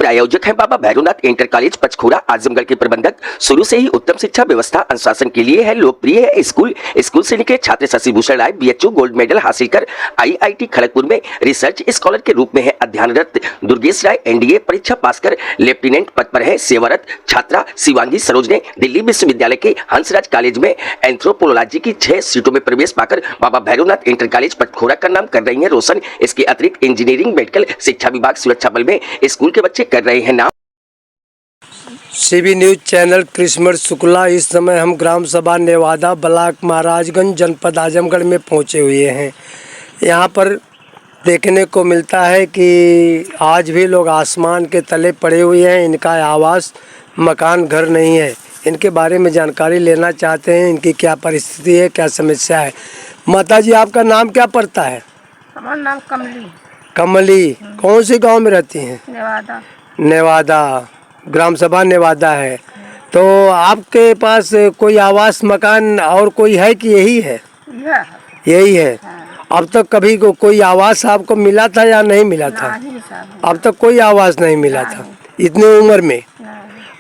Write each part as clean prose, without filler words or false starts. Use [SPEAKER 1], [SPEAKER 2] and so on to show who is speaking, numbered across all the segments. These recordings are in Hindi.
[SPEAKER 1] प्रायोजक हैं बाबा भैरवनाथ इंटर कॉलेज पंचखुरा आजमगढ़ के प्रबंधक। शुरू से ही उत्तम शिक्षा व्यवस्था अनुशासन के लिए है लोकप्रिय है स्कूल से निकले छात्र शशि भूषण राय बीएचयू गोल्ड मेडल हासिल कर आईआईटी खड़गपुर में रिसर्च स्कॉलर के रूप में है अध्ययनरत। दुर्गेश राय एनडीए परीक्षा पास कर लेफ्टिनेंट पद पर है सेवारत। छात्रा शिवांगी सरोज ने दिल्ली विश्वविद्यालय के हंसराज कॉलेज में एंथ्रोपोलॉजी की 6 सीटों में प्रवेश पाकर बाबा भैरवनाथ इंटर कॉलेज पंचखुरा का नाम कर रही है रोशन। इसके अतिरिक्त इंजीनियरिंग मेडिकल शिक्षा विभाग सुरक्षा बल में स्कूल के बच्चे कर रहे हैं नाम।
[SPEAKER 2] CB news channel Krishna Shukla. इस समय हम ग्राम सभा नेवादा ब्लॉक महाराजगंज जनपद आजमगढ़ में पहुंचे हुए हैं। यहाँ पर देखने को मिलता है कि आज भी लोग आसमान के तले पड़े हुए हैं। इनका आवास मकान घर नहीं है। इनके बारे में जानकारी लेना चाहते हैं, इनकी क्या परिस्थिति है, क्या समस्या है। माता जी, आपका नाम क्या पड़ता है?
[SPEAKER 3] हमारा नाम कमली।
[SPEAKER 2] कमली, कौन से गांव में रहती हैं?
[SPEAKER 3] नेवादा।
[SPEAKER 2] नेवादा, ग्राम सभा नेवादा है। तो आपके पास कोई आवास मकान और कोई है कि यही है? यही है।
[SPEAKER 3] हाँ।
[SPEAKER 2] अब तक कभी कोई आवास आपको मिला था या नहीं मिला था? अब तक कोई आवास नहीं मिला था इतनी उम्र में।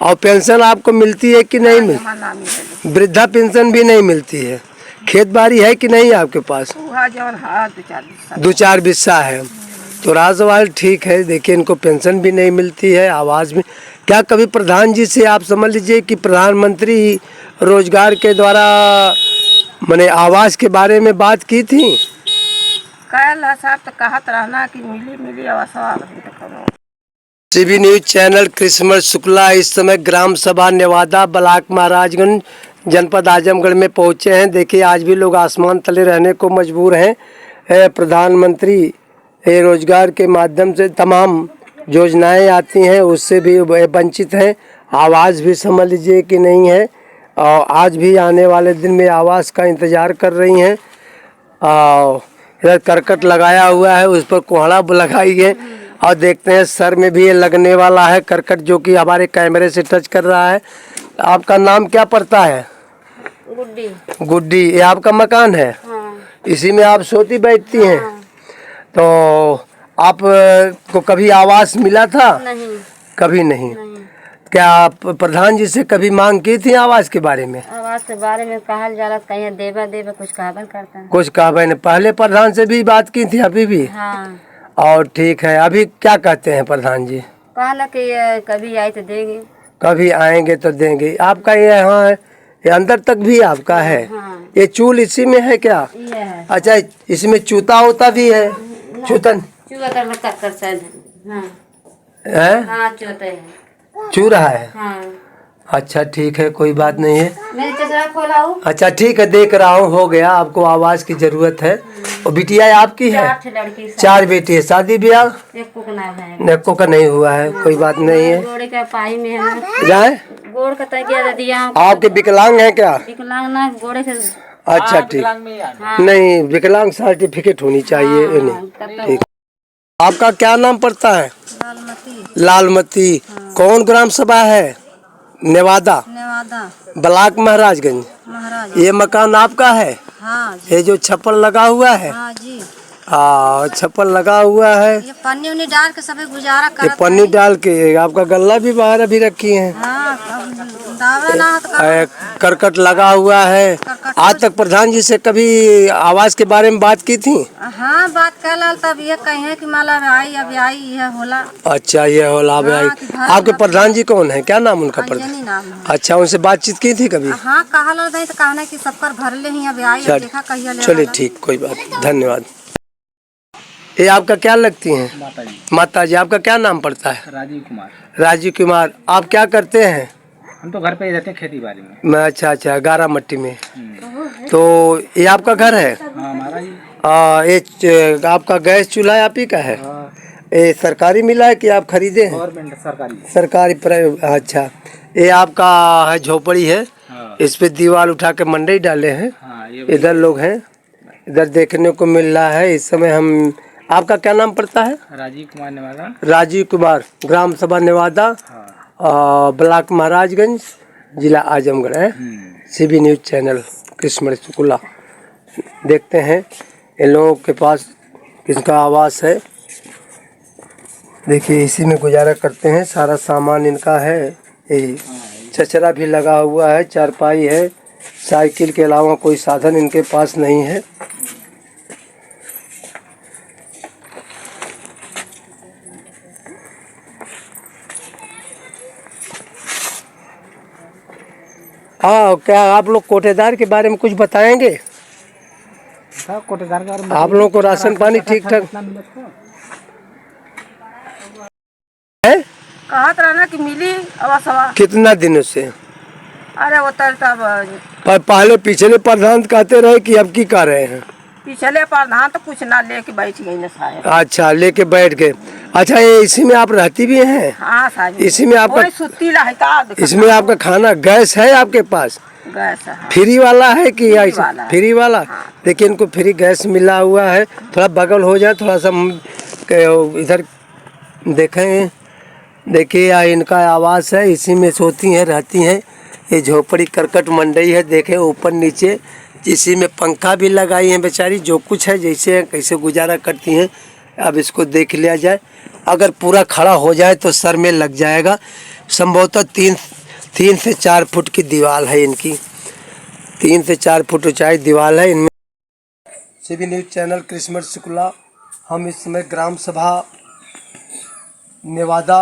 [SPEAKER 2] और पेंशन आपको मिलती है कि नहीं मिलती? वृद्धा पेंशन भी नहीं मिलती है। खेत बाड़ी है कि नहीं आपके पास? 2-4 बिस्सा है। तो राजवाल ठीक है। देखिए, इनको पेंशन भी नहीं मिलती है, आवाज़ में। क्या कभी प्रधान जी से आप समझ लीजिए कि प्रधानमंत्री रोजगार के द्वारा मैंने आवास के बारे में बात की थी?
[SPEAKER 3] साहब तो कहत रहना कि मिली आवास।
[SPEAKER 2] CB news channel Krishna Shukla इस समय ग्राम सभा नेवादा ब्लॉक महाराजगंज जनपद आजमगढ़ में पहुंचे हैं। देखिए, आज भी लोग आसमान तले रहने को मजबूर हैं। प्रधानमंत्री रोजगार के माध्यम से तमाम योजनाएं आती हैं, उससे भी वंचित हैं। आवाज़ भी समझ लीजिए कि नहीं है। और आज भी आने वाले दिन में आवास का इंतज़ार कर रही हैं। इधर करकट लगाया हुआ है, उस पर कोहड़ा लगाई है। और देखते हैं सर में भी ये लगने वाला है करकट, जो कि हमारे कैमरे से टच कर रहा है। आपका नाम क्या पड़ता है?
[SPEAKER 3] गुड्डी।
[SPEAKER 2] गुड्डी, ये आपका मकान है?
[SPEAKER 3] हाँ।
[SPEAKER 2] इसी में आप सोती बैठती हैं?
[SPEAKER 3] हाँ।
[SPEAKER 2] तो आप को कभी आवास मिला था?
[SPEAKER 3] नहीं।
[SPEAKER 2] कभी नहीं। क्या आप प्रधान जी से कभी मांग की थी आवास के बारे में?
[SPEAKER 3] आवास के बारे में कहल जाला, कहीं देवा कुछ कहबन करता है।
[SPEAKER 2] कुछ कहबन। पहले प्रधान से भी बात की थी, अभी भी?
[SPEAKER 3] हाँ।
[SPEAKER 2] और ठीक है, अभी क्या कहते हैं प्रधान जी?
[SPEAKER 3] कहला कि कभी आए तो देंगे।
[SPEAKER 2] कभी आएंगे तो देंगे। आपका ये यहाँ है, ये अंदर तक भी आपका है?
[SPEAKER 3] हाँ।
[SPEAKER 2] ये चूल इसी में है क्या?
[SPEAKER 3] ये है।
[SPEAKER 2] अच्छा, इसमें चूता होता भी है? चूतन चू रहा है?
[SPEAKER 3] हाँ।
[SPEAKER 2] अच्छा ठीक है, कोई बात नहीं है।
[SPEAKER 3] मेरी चचरा खोलाऊं?
[SPEAKER 2] अच्छा ठीक है, देख रहा हूँ। हो गया, आपको आवाज की जरूरत है। और बिटिया आपकी है? 4 बेटी है। शादी ब्याह नको का नहीं हुआ है? कोई बात नहीं है।
[SPEAKER 3] गोड़े का पाई में है।
[SPEAKER 2] जाए
[SPEAKER 3] गोड़ का तकिया दिया।
[SPEAKER 2] आपके विकलांग है क्या?
[SPEAKER 3] विकलांग ना, गोड़े से।
[SPEAKER 2] अच्छा ठीक।
[SPEAKER 3] हाँ।
[SPEAKER 2] नहीं, विकलांग सर्टिफिकेट होनी चाहिए।
[SPEAKER 3] हाँ,
[SPEAKER 2] नहीं ठीक। आपका क्या नाम पड़ता है?
[SPEAKER 3] लालमती।
[SPEAKER 2] लालमती।
[SPEAKER 3] हाँ।
[SPEAKER 2] कौन ग्राम सभा है? नेवादा ब्लॉक महाराजगंज। ये मकान आपका है?
[SPEAKER 3] हाँ जी।
[SPEAKER 2] ये जो छप्पर लगा हुआ है?
[SPEAKER 3] हाँ जी।
[SPEAKER 2] छप्पर लगा हुआ है।
[SPEAKER 3] ये पन्नी उन्नी डाल के सभी गुजारा करत।
[SPEAKER 2] ये पन्नी डाल के आपका गल्ला भी बाहर अभी रखी है।
[SPEAKER 3] हाँ, दावे ना तो
[SPEAKER 2] करकट लगा हुआ है। आज तक प्रधान जी से कभी आवास के बारे में बात की थी?
[SPEAKER 3] हाँ, बात कर तब ये कहे कि माला आई ये होला।
[SPEAKER 2] अच्छा, ये होला आई। आपके प्रधान जी कौन है? क्या नाम उनका? प्रधान। अच्छा, उनसे बातचीत की थी कभी?
[SPEAKER 3] हाँ, कहला नहीं तो कहना कि सबकर भर ले ही अब आई, देखा कहिया ले।
[SPEAKER 2] चलिए ठीक, कोई बात। धन्यवाद। ये आपका क्या लगती हैं? माता जी। आपका क्या नाम पड़ता है?
[SPEAKER 4] राजीव कुमार।
[SPEAKER 2] राजीव कुमार। आप क्या करते हैं?
[SPEAKER 4] हम तो घर पे ही रहते हैं, खेती बाड़ी में।
[SPEAKER 2] अच्छा, गारा मट्टी में। तो ये आपका घर है?
[SPEAKER 4] हाँ, हमारा ही।
[SPEAKER 2] ये आपका गैस चूल्हा आप ही का है?
[SPEAKER 4] हाँ।
[SPEAKER 2] ये सरकारी मिला है कि आप खरीदे हैं?
[SPEAKER 4] गवर्नमेंट
[SPEAKER 2] सरकारी। अच्छा, ये आपका है झोपड़ी है?
[SPEAKER 4] हाँ।
[SPEAKER 2] इस पे दीवार उठा के मंडई डाले हैं।
[SPEAKER 4] हाँ,
[SPEAKER 2] इधर लोग हैं, इधर देखने को मिल रहा है इस समय। हम, आपका क्या नाम पड़ता है?
[SPEAKER 4] राजीव कुमार नेवादा।
[SPEAKER 2] राजीव कुमार, ग्राम सभा नेवादा।
[SPEAKER 4] हाँ।
[SPEAKER 2] ब्लॉक महाराजगंज, जिला आजमगढ़ है। CB news channel Krishna Shukla. देखते हैं इन लोगों के पास किसका आवास है। देखिए इसी में गुजारा करते हैं, सारा सामान इनका है। ये चचरा भी लगा हुआ है, चारपाई है, साइकिल के अलावा कोई साधन इनके पास नहीं है। हाँ, क्या आप लोग कोटेदार के बारे में कुछ बताएंगे?
[SPEAKER 4] कोटेदार का
[SPEAKER 2] आप लोगों को राशन पानी ठीक ठाक है?
[SPEAKER 3] कहत रहना कि मिली अब सवा।
[SPEAKER 2] कितना दिनों से?
[SPEAKER 3] अरे वो तब
[SPEAKER 2] पर पहले पिछले प्रधान कहते रहे कि अब की कर रहे हैं।
[SPEAKER 3] पिछले प्रधान तो कुछ ना लेके बैठ गई ना साहब।
[SPEAKER 2] अच्छा, लेके बैठ गए। अच्छा, ये इसी में आप रहती भी हैं?
[SPEAKER 3] हाँ साहब,
[SPEAKER 2] इसी में आपका
[SPEAKER 3] वही सुत्ती रहता।
[SPEAKER 2] इसमें आपका खाना गैस है आपके पास?
[SPEAKER 3] गैस है।
[SPEAKER 2] फ्री वाला है कि
[SPEAKER 3] फ्री
[SPEAKER 2] ऐसे
[SPEAKER 3] वाला है।
[SPEAKER 2] फ्री वाला?
[SPEAKER 3] हाँ।
[SPEAKER 2] देखिए इनको फ्री गैस मिला हुआ है। थोड़ा बगल हो जाए, थोड़ा सा इधर देखें। देखिए यह इनका आवास है, इसी में सोती हैं, रहती हैं। ये झोपड़ी करकट मंडई है, देखें ऊपर नीचे। इसी में पंखा भी लगाई है बेचारी। जो कुछ है जैसे कैसे गुजारा करती हैं, अब इसको देख लिया जाए। अगर पूरा खड़ा हो जाए तो सर में लग जाएगा। संभवतः 3 से 4 फुट की दीवार है इनकी। 3 से 4 फुट ऊंचाई दीवार है इनमें। CB news channel Krishna Shukla. हम इस समय ग्राम सभा नेवादा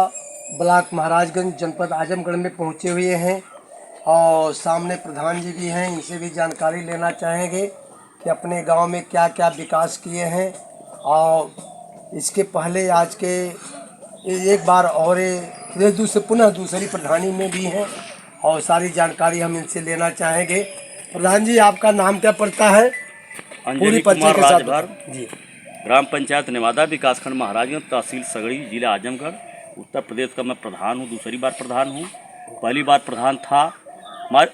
[SPEAKER 2] ब्लॉक महाराजगंज जनपद आजमगढ़ में पहुंचे हुए हैं और सामने प्रधान जी भी हैं। इनसे भी जानकारी लेना चाहेंगे कि अपने गांव में क्या क्या विकास किए हैं। और इसके पहले आज के एक बार और पुनः दूसरी प्रधानी में भी हैं और सारी जानकारी हम इनसे लेना चाहेंगे। प्रधान जी, आपका नाम क्या पड़ता है?
[SPEAKER 5] अंजलि
[SPEAKER 2] परिचय
[SPEAKER 5] कुमार
[SPEAKER 2] के साथ
[SPEAKER 5] राजभर
[SPEAKER 2] जी।
[SPEAKER 5] ग्राम पंचायत नेवादा विकासखंड महाराजगंज तहसील सगड़ी जिला आजमगढ़ उत्तर प्रदेश का मैं प्रधान हूँ। दूसरी बार प्रधान हूँ। पहली बार प्रधान था।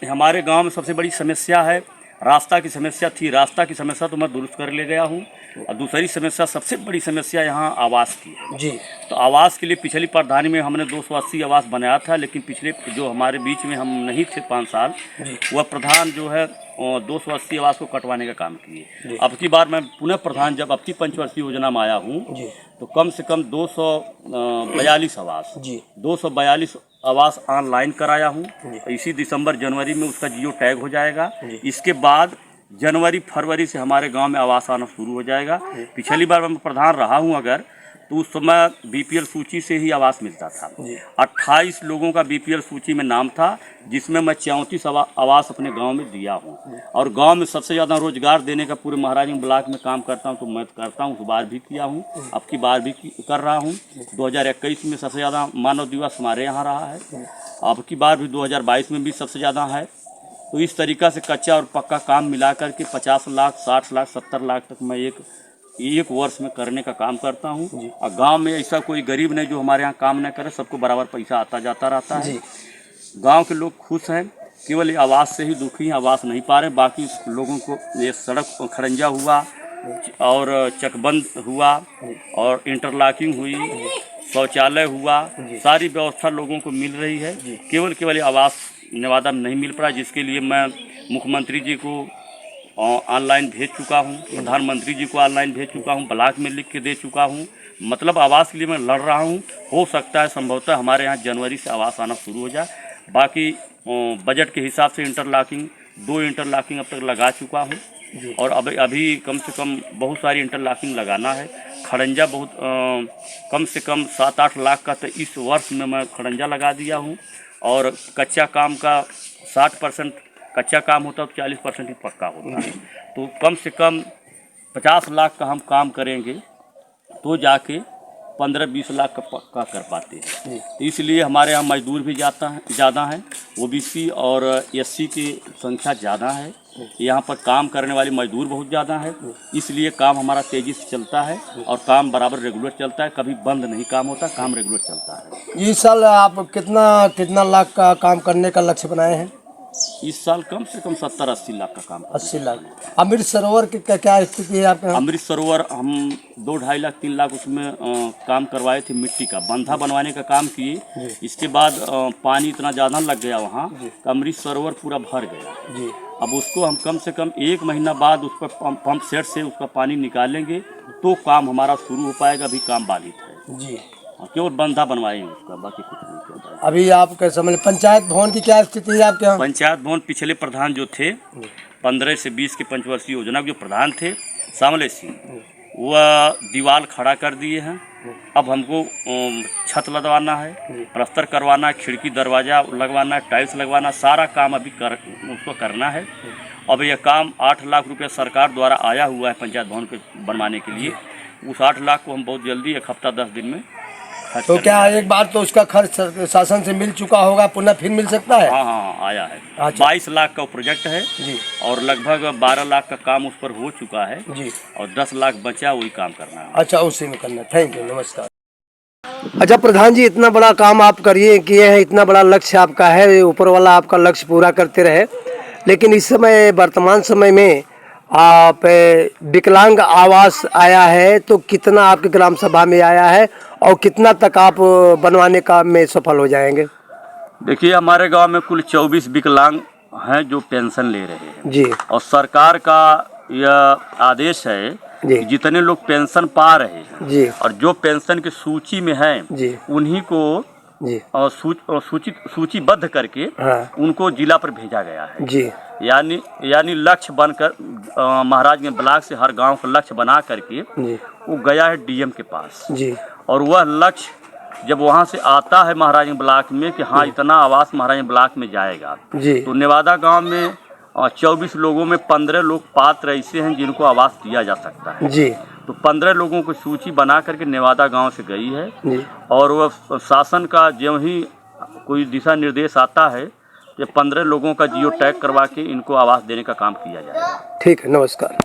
[SPEAKER 5] हमारे गांव में सबसे बड़ी समस्या है रास्ता की समस्या थी। रास्ता की समस्या तो मैं दुरुस्त कर ले गया हूँ। और दूसरी समस्या, सबसे बड़ी समस्या यहाँ आवास की है
[SPEAKER 2] जी।
[SPEAKER 5] तो आवास के लिए पिछली प्रधानी में हमने 280 आवास बनाया था, लेकिन पिछले जो हमारे बीच में हम नहीं थे 5 साल, वह प्रधान जो है 280 आवास को कटवाने का काम किए। अब की बार मैं पुनः प्रधान जब अब की पंचवर्षीय योजना में आया हूँ तो कम से कम 242 आवास 242 आवास ऑनलाइन कराया हूँ। इसी दिसंबर जनवरी में उसका जियो टैग हो जाएगा। इसके बाद जनवरी फरवरी से हमारे गांव में आवास आना शुरू हो जाएगा। पिछली बार मैं प्रधान रहा हूं अगर तो उस समय बीपीएल सूची से ही आवास मिलता था। 28 लोगों का बीपीएल सूची में नाम था, जिसमें मैं 34 आवास अपने गांव में दिया हूं। और गांव में सबसे ज़्यादा रोजगार देने का पूरे महाराजगंज ब्लॉक में काम करता हूं, तो मैं करता हूं। उस बार भी किया हूं, अब की बार भी कर रहा हूं। 2021 में सबसे ज़्यादा मानव दिवस हमारे यहाँ रहा है। अब की बार भी 2022 में भी सबसे ज़्यादा है। तो इस तरीक़ा से कच्चा और पक्का काम मिला करके 50 लाख, 60 लाख, 70 लाख तक मैं एक वर्ष में करने का काम करता हूँ। और गांव में ऐसा कोई गरीब नहीं जो हमारे यहाँ काम न करे। सबको बराबर पैसा आता जाता रहता है। गांव के लोग खुश हैं। केवल ये आवास से ही दुखी हैं, आवास नहीं पा रहे। बाकी लोगों को ये सड़क खड़ंजा हुआ और चकबंद हुआ और इंटरलॉकिंग हुई, शौचालय हुआ, सारी व्यवस्था लोगों को मिल रही है। केवल आवास नेवादा में नहीं मिल पड़ा, जिसके लिए मैं मुख्यमंत्री जी को ऑनलाइन भेज चुका हूं, प्रधानमंत्री जी को ऑनलाइन भेज चुका हूं, ब्लॉक में लिख के दे चुका हूं। मतलब आवास के लिए मैं लड़ रहा हूं। हो सकता है संभवतः हमारे यहाँ जनवरी से आवास आना शुरू हो जाए। बाकी बजट के हिसाब से इंटरलॉकिंग 2 इंटरलॉकिंग अब तक लगा चुका हूं और अभी कम से कम बहुत सारी इंटरलॉकिंग लगाना है। खड़ंजा बहुत कम से कम 7-8 लाख का तो इस वर्ष में मैं खड़ंजा लगा दिया हूँ। और कच्चा काम का 60% कच्चा काम होता है तो 40% ही पक्का होता है। तो कम से कम 50 लाख का हम काम करेंगे तो जाके 15-20 लाख का पक्का कर पाते हैं। तो इसलिए हमारे यहाँ मजदूर भी ज़्यादा हैं। ओबीसी और एससी की संख्या ज़्यादा है। यहाँ पर काम करने वाले मजदूर बहुत ज़्यादा है। इसलिए काम हमारा तेज़ी से चलता है और काम बराबर रेगुलर चलता है। कभी बंद नहीं काम होता, काम रेगुलर चलता है।
[SPEAKER 2] इस साल आप कितना लाख का काम करने का लक्ष्य बनाए हैं?
[SPEAKER 5] इस साल कम से कम 70-80 लाख का काम।
[SPEAKER 2] 80 लाख। अमृत सरोवर की क्या स्थिति है आपके?
[SPEAKER 5] अमृत सरोवर हम 2-2.5 लाख 3 लाख उसमें काम करवाए थे। मिट्टी का बंधा बनवाने का काम किए। इसके बाद पानी इतना ज़्यादा लग गया वहाँ, अमृत सरोवर पूरा भर गया। अब उसको हम कम से कम 1 महीना बाद उस पर पंप सेट से उसका पानी निकालेंगे तो काम हमारा शुरू हो पाएगा। अभी काम बाधित है। केवल बंधा बनवाए हैं उसका, बाकी कुछ नहीं किया।
[SPEAKER 2] अभी आप कैसे मतलब पंचायत भवन की क्या स्थिति है आपके यहाँ?
[SPEAKER 5] पंचायत भवन पिछले प्रधान जो थे 15 से 20 की पंचवर्षीय योजना के जो प्रधान थे सामले सिंह, वह दीवार खड़ा कर दिए हैं। अब हमको छत लगवाना है, प्लास्टर करवाना है, खिड़की दरवाज़ा लगवाना है, टाइल्स लगवाना, सारा काम अभी उसको करना है। अब यह काम 8 लाख रुपया सरकार द्वारा आया हुआ है पंचायत भवन पे बनवाने के लिए। उस 8 लाख को हम बहुत जल्दी 1 हफ्ता 10 दिन में खर्च
[SPEAKER 2] तो
[SPEAKER 5] कर
[SPEAKER 2] क्या
[SPEAKER 5] देंगे।
[SPEAKER 2] एक बार तो उसका खर्च शासन से मिल चुका होगा, पुनः फिर मिल सकता है?
[SPEAKER 5] हाँ हाँ आया है।
[SPEAKER 2] अच्छा।
[SPEAKER 5] 22 लाख का प्रोजेक्ट है
[SPEAKER 2] जी
[SPEAKER 5] और लगभग 12 लाख का काम उस पर हो चुका है
[SPEAKER 2] जी।
[SPEAKER 5] और 10 लाख बचा, वही काम करना है।
[SPEAKER 2] अच्छा, उसी में करना। थैंक यू, नमस्कार। अच्छा प्रधान जी, इतना बड़ा काम आप किए हैं, इतना बड़ा लक्ष्य आपका है, ऊपर वाला आपका लक्ष्य पूरा करते रहे। लेकिन इस समय वर्तमान समय में आप विकलांग आवास आया है, तो कितना आपके ग्राम सभा में आया है और कितना तक आप बनवाने का में सफल हो जाएंगे?
[SPEAKER 5] देखिए हमारे गांव में कुल 24 विकलांग हैं जो पेंशन ले रहे हैं
[SPEAKER 2] जी
[SPEAKER 5] और सरकार का यह आदेश है
[SPEAKER 2] जी।
[SPEAKER 5] कि जितने लोग पेंशन पा रहे हैं
[SPEAKER 2] जी
[SPEAKER 5] और जो पेंशन की सूची में हैं
[SPEAKER 2] जी
[SPEAKER 5] उन्हीं को
[SPEAKER 2] जी
[SPEAKER 5] सूचीबद्ध करके
[SPEAKER 2] हाँ
[SPEAKER 5] उनको जिला पर भेजा गया है।
[SPEAKER 2] जी
[SPEAKER 5] यानी लक्ष्य बनकर महाराजगंज ब्लॉक से हर गांव का लक्ष्य बना करके
[SPEAKER 2] जी
[SPEAKER 5] वो गया है डीएम के पास
[SPEAKER 2] जी।
[SPEAKER 5] और वह लक्ष्य जब वहां से आता है महाराजगंज ब्लॉक में कि हाँ इतना आवास महाराजगंज ब्लॉक में जाएगा,
[SPEAKER 2] जी
[SPEAKER 5] तो नेवादा गांव में 24 लोगों में 15 लोग पात्र ऐसे हैं जिनको आवास दिया जा सकता है।
[SPEAKER 2] जी
[SPEAKER 5] तो 15 लोगों को सूची बना करके नेवादा गांव से गई है
[SPEAKER 2] जी।
[SPEAKER 5] और वह शासन का जो ही कोई दिशा निर्देश आता है ये 15 लोगों का जियो टैग करवा के इनको आवास देने का काम किया जाएगा।
[SPEAKER 2] ठीक है, नमस्कार।